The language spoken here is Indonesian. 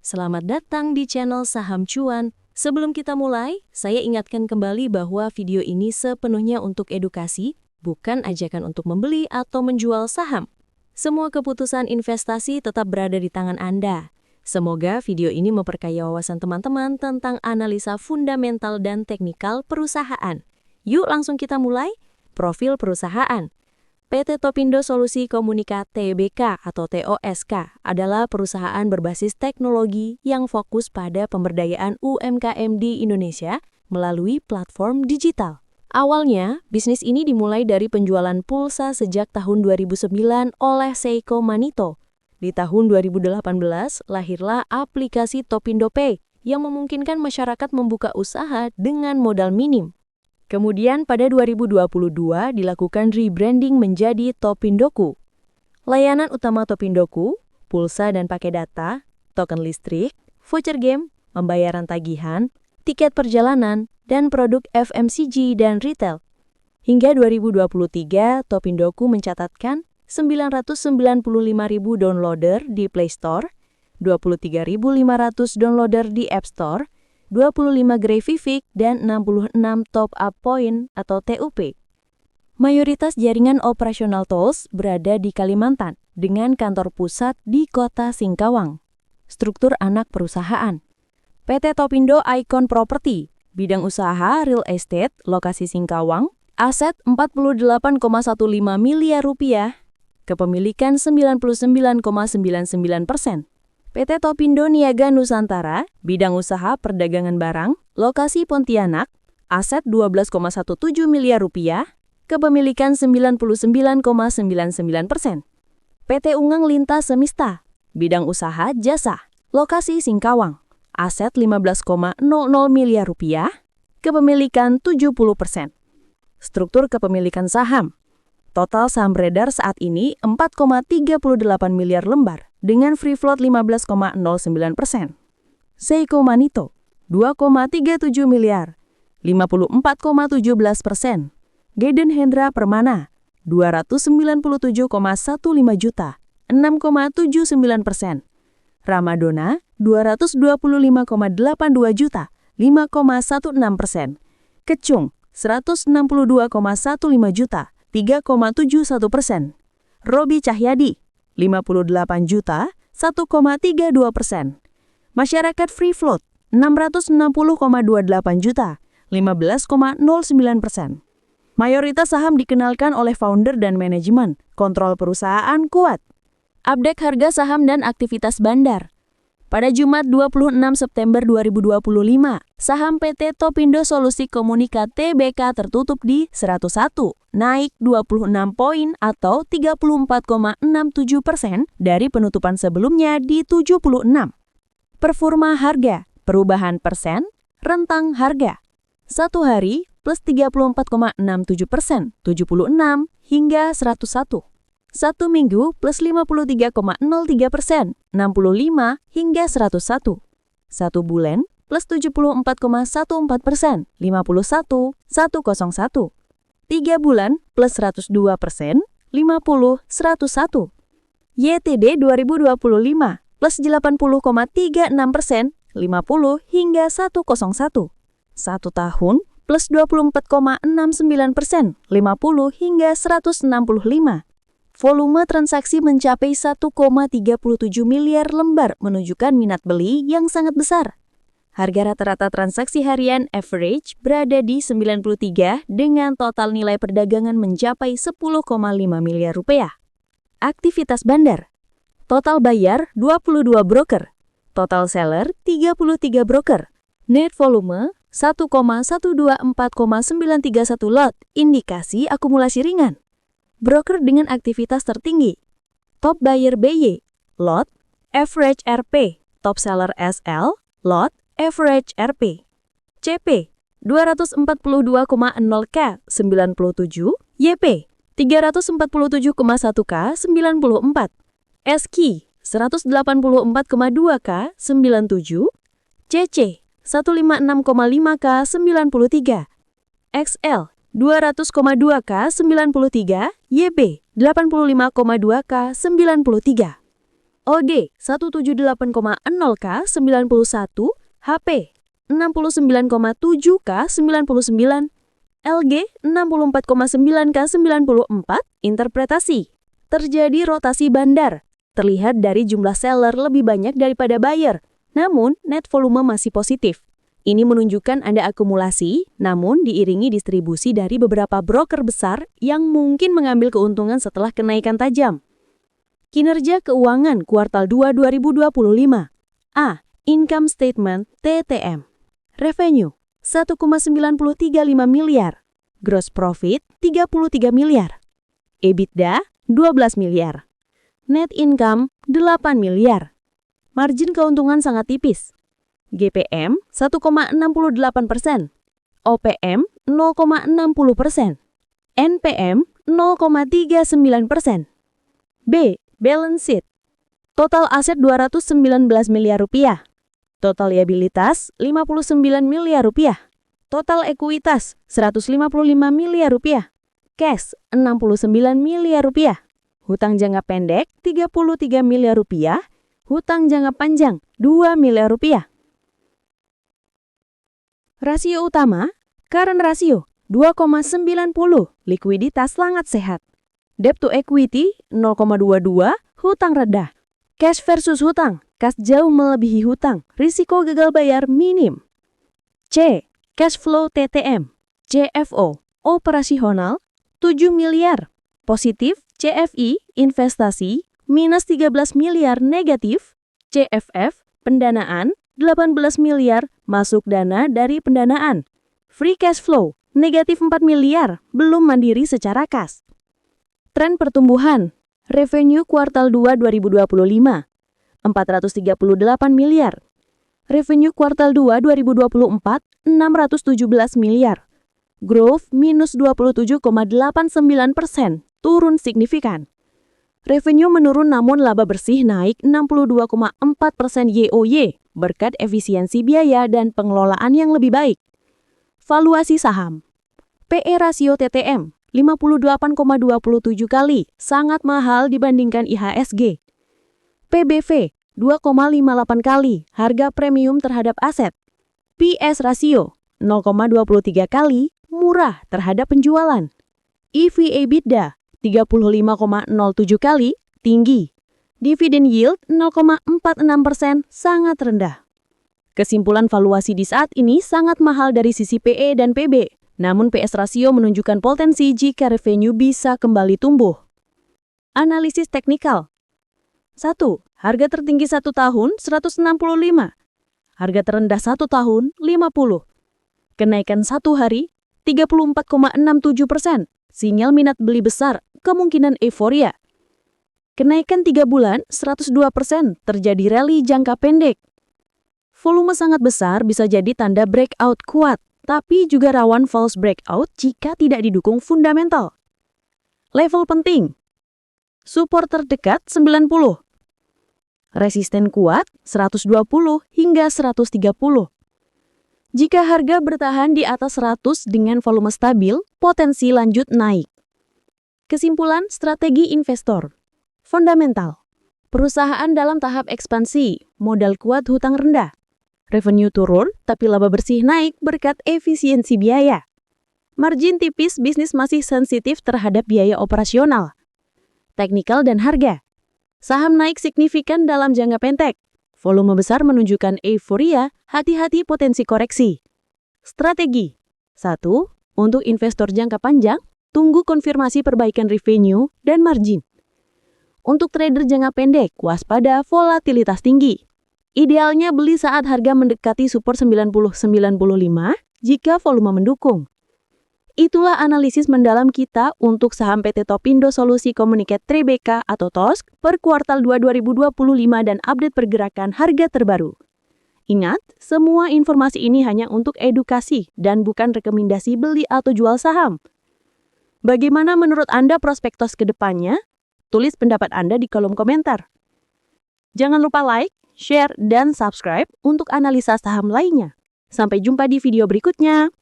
Selamat datang di channel Saham Cuan. Sebelum kita mulai, saya ingatkan kembali bahwa video ini sepenuhnya untuk edukasi, bukan ajakan untuk membeli atau menjual saham. Semua keputusan investasi tetap berada di tangan Anda. Semoga video ini memperkaya wawasan teman-teman tentang analisa fundamental dan teknikal perusahaan. Yuk langsung kita mulai. Profil perusahaan. PT Topindo Solusi Komunika Tbk atau TOSK adalah perusahaan berbasis teknologi yang fokus pada pemberdayaan UMKM di Indonesia melalui platform digital. Awalnya, bisnis ini dimulai dari penjualan pulsa sejak tahun 2009 oleh Seiko Manito. Di tahun 2018, lahirlah aplikasi Topindo Pay yang memungkinkan masyarakat membuka usaha dengan modal minim. Kemudian pada 2022 dilakukan rebranding menjadi Topindoku. Layanan utama Topindoku, pulsa dan pakai data, token listrik, voucher game, pembayaran tagihan, tiket perjalanan, dan produk FMCG dan retail. Hingga 2023, Topindoku mencatatkan 995.000 downloader di Play Store, 23.500 downloader di App Store, 25 Gratific, dan 66 Top Up Point atau TUP. Mayoritas jaringan operasional tools berada di Kalimantan dengan kantor pusat di kota Singkawang. Struktur anak perusahaan. PT Topindo Icon Property, bidang usaha real estate, lokasi Singkawang, aset 48,15 miliar rupiah, kepemilikan 99,99%. PT Topindo Niaga Nusantara, bidang usaha perdagangan barang, lokasi Pontianak, aset 12,17 miliar rupiah, kepemilikan 99,99%. PT Ungang Lintas Semista, bidang usaha jasa, lokasi Singkawang, aset 15,00 miliar rupiah, kepemilikan 70%. Struktur kepemilikan saham. Total saham beredar saat ini 4,38 miliar lembar dengan free float 15,09%. Seiko Manito 2,37 miliar, 54,17%. Gaiden Hendra Permana 297,15 juta, 6,79%. Ramadona 225,82 juta, 5,16%. Kecung 162,15 juta, 3,71%. Robi Cahyadi 58 juta, 1,32%. Masyarakat free float 660,28 juta, 15,09%. Mayoritas saham dikenalkan oleh founder dan manajemen, kontrol perusahaan kuat. Update harga saham dan aktivitas bandar. Pada Jumat 26 September 2025, saham PT Topindo Solusi Komunika Tbk tertutup di 101, naik 26 poin atau 34,67% dari penutupan sebelumnya di 76. Performa harga, perubahan persen, rentang harga. 1 hari plus 34,67%, 76 hingga 101. 1 minggu plus 53,03%, 65 hingga 101. 1 bulan plus 74,14%, 51, 101. 3 bulan plus 102%, 50, 101. YTD 2025 plus 80,36%, 50 hingga 101. 1 tahun plus 24,69%, 50 hingga 165. Volume transaksi mencapai 1,37 miliar lembar menunjukkan minat beli yang sangat besar. Harga rata-rata transaksi harian average berada di 93 dengan total nilai perdagangan mencapai 10,5 miliar rupiah. Aktivitas bandar. Total bayar 22 broker. Total seller 33 broker. Net volume 1,124,931 lot, indikasi akumulasi ringan. Broker dengan aktivitas tertinggi. Top buyer BY, lot, average RP, top seller SL, lot, average RP. CP, 242,0K, 97, YP, 347,1K, 94. SQ, 184,2K, 97. CC, 156,5K, 93. XL, 200,2K 93, YB 85,2K 93. OD 178,0K 91, HP 69,7K 99, LG 64,9K 94, interpretasi. Terjadi rotasi bandar. Terlihat dari jumlah seller lebih banyak daripada buyer, namun net volume masih positif. Ini menunjukkan ada akumulasi, namun diiringi distribusi dari beberapa broker besar yang mungkin mengambil keuntungan setelah kenaikan tajam. Kinerja keuangan kuartal 2 2025. A. Income Statement TTM. Revenue 1,935 miliar. Gross Profit 33 miliar. EBITDA 12 miliar. Net Income 8 miliar. Margin keuntungan sangat tipis. GPM 1,68%. OPM 0,60%. NPM 0,39%. B. Balance sheet. Total aset 219 miliar rupiah. Total liabilitas 59 miliar rupiah. Total ekuitas 155 miliar rupiah. Cash 69 miliar rupiah. Hutang jangka pendek 33 miliar rupiah. Hutang jangka panjang 2 miliar rupiah. Rasio utama, current ratio 2,90, likuiditas sangat sehat. Debt to equity 0,22, hutang rendah. Cash versus hutang, kas jauh melebihi hutang, risiko gagal bayar minim. C. Cash flow TTM, CFO, operasional 7 miliar. Positif, CFI, investasi, minus 13 miliar negatif. CFF, pendanaan, 18 miliar, masuk dana dari pendanaan. Free cash flow, negatif 4 miliar, belum mandiri secara kas. Tren pertumbuhan, revenue kuartal 2 2025, 438 miliar. Revenue kuartal 2 2024, 617 miliar. Growth minus 27,89%, turun signifikan. Revenue menurun namun laba bersih naik 62,4% YoY berkat efisiensi biaya dan pengelolaan yang lebih baik. Valuasi saham. PE rasio TTM 58,27 kali, sangat mahal dibandingkan IHSG. PBV 2,58 kali, harga premium terhadap aset. PS rasio 0,23 kali, murah terhadap penjualan. EV/EBITDA 35,07 kali, tinggi. Dividend yield 0,46%, sangat rendah. Kesimpulan valuasi di saat ini sangat mahal dari sisi PE dan PB. Namun PS rasio menunjukkan potensi jika revenue bisa kembali tumbuh. Analisis teknikal. 1. Harga tertinggi 1 tahun 165. Harga terendah 1 tahun 50. Kenaikan 1 hari 34,67%. Sinyal minat beli besar, kemungkinan euforia. Kenaikan 3 bulan 102%, terjadi rally jangka pendek. Volume sangat besar bisa jadi tanda breakout kuat, tapi juga rawan false breakout jika tidak didukung fundamental. Level penting. Support terdekat 90. Resisten kuat 120 hingga 130. Jika harga bertahan di atas 100 dengan volume stabil, potensi lanjut naik. Kesimpulan strategi investor. Fundamental. Perusahaan dalam tahap ekspansi, modal kuat, hutang rendah. Revenue turun, tapi laba bersih naik berkat efisiensi biaya. Margin tipis, bisnis masih sensitif terhadap biaya operasional. Teknikal dan harga. Saham naik signifikan dalam jangka pendek. Volume besar menunjukkan euforia, hati-hati potensi koreksi. Strategi. 1. Untuk investor jangka panjang, tunggu konfirmasi perbaikan revenue dan margin. Untuk trader jangka pendek, waspada volatilitas tinggi. Idealnya beli saat harga mendekati support 90-95 jika volume mendukung. Itulah analisis mendalam kita untuk saham PT Topindo Solusi Communicate Tbk atau TOSK per kuartal 2 2025 dan update pergerakan harga terbaru. Ingat, semua informasi ini hanya untuk edukasi dan bukan rekomendasi beli atau jual saham. Bagaimana menurut Anda prospektus ke depannya? Tulis pendapat Anda di kolom komentar. Jangan lupa like, share, dan subscribe untuk analisa saham lainnya. Sampai jumpa di video berikutnya.